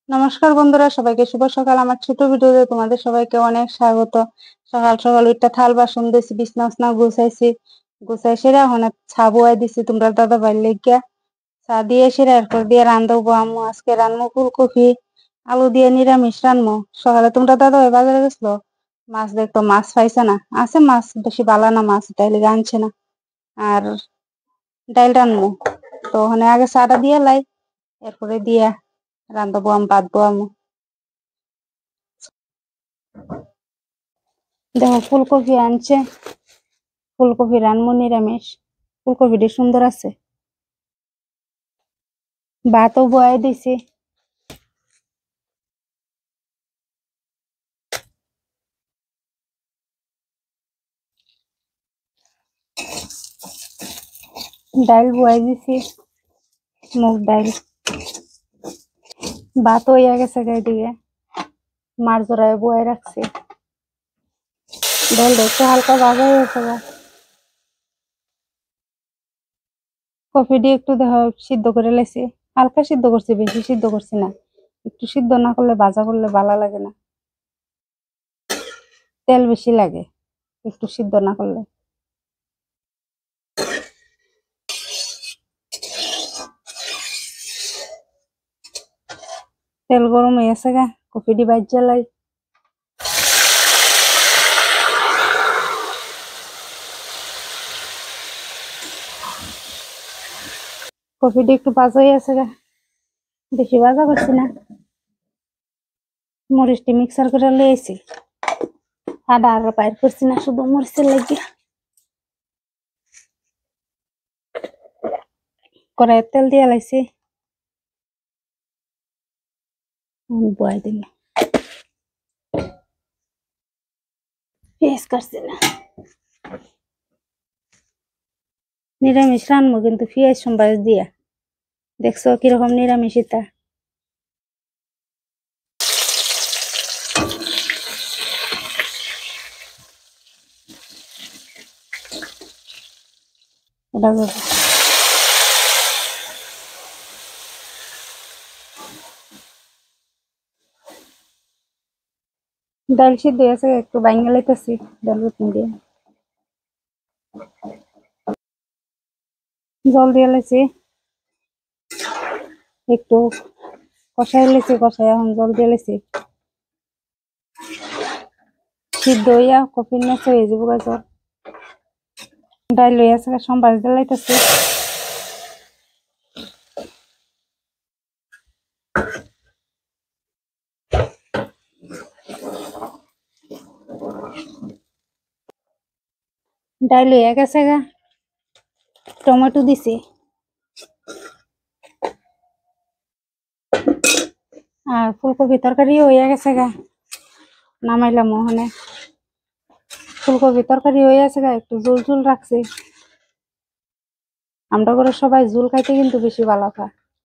নমস্কার বন্ধুরা, সবাইকে শুভ সকাল। আমার ছোট ভিডিওতে তোমাদের সবাইকে অনেক স্বাগত। সকাল সকাল উঠটা থাল বাসন দিয়েছি, বিছনা উছনা গুছাইছি, গুছাই সেরা এখন চা বয়াই দিছি তোমরা দাদা ভাই লেগিয়া। চা দিয়ে সেরা এরপর দিয়ে রান্ধবো আম্মু। আজকে রান্নু ফুলকপি আলু দিয়ে নিরামিষ রান্নু। সকালে তোমরা দাদা ভাই বাজারে গেছিল, মাছ দেখতো, মাছ পাইছে না, আছে মাছ বেশি ভালো না মাছ, তাইলে আনছে না। আর ডাইল রান্নু, তো ওখানে আগে চাটা দিয়ে লাই, এরপরে দিয়া রান্ধবো বাঁধবো আমি। দেখো ফুলকপি আনছে, ফুলকপি রানবো নিরামিষ। ফুলকপিটি সুন্দর আছে। ভাতও বয়াই দিছি। ডাইল বয়াই দিছি, মুগ ডাইল। ভাত হইয়া গেছে এদিকে, মার জোড়ায় বয়াই রাখছি। ডাইল একটু হালকা ভাজা হয়েছে। কফি দিয়ে একটু দেখো সিদ্ধ করে লেছি, হালকা সিদ্ধ করছি, বেশি সিদ্ধ করছি না। একটু সিদ্ধ না করলে ভাজা করলে ভালো লাগে না, তেল বেশি লাগে একটু সিদ্ধ না করলে। তেল গরম হয়ে গেছে গা, কফিটি বাজ্যা লাই। কফিটি একটু ভাজা হয়ে গেছে গা, বেশি ভাজা করছি না। মরিচটি মিক্সার করে লিয়েছি, আদা আর বাইর করছি না, শুধু মরিচের লাগিয়ে। কড়াইয়ের তেল দিয়ে লাইছি, বয়াই দিল। পেঁয়াজ কাটছি না, নিরামিষ রান্নবো কিন্তু পেঁয়াজ সোমবার দিয়া। দেখছো কিরকম নিরামিষিতা। ডাল সিদ্ধ হয়ে গেছে, একটু বাইঙ্গা লাইতেছি ডাল রুটি দিয়ে। জল দিয়ে লাইছি, একটু কষাই লাইছি, কষাই এখন জল দিয়ে লাইছি। সিদ্ধ হইয়া কফির নেচে হয়ে যাবো গাজর। ডাল হয়ে গেছে, সোমবার দিয়ে লাইতেছি। ডাল হয়ে গেছে গা, টমেটো দিছি, আর ফুলকপি তরকারি হয়ে গেছে গা, নামাইলাম ওখানে। ফুলকপি তরকারি হয়ে গেছে গা, একটু ঝোল ঝোল রাখছি। আমরা করে সবাই ঝোল খাইতে কিন্তু বেশি ভালো খায়।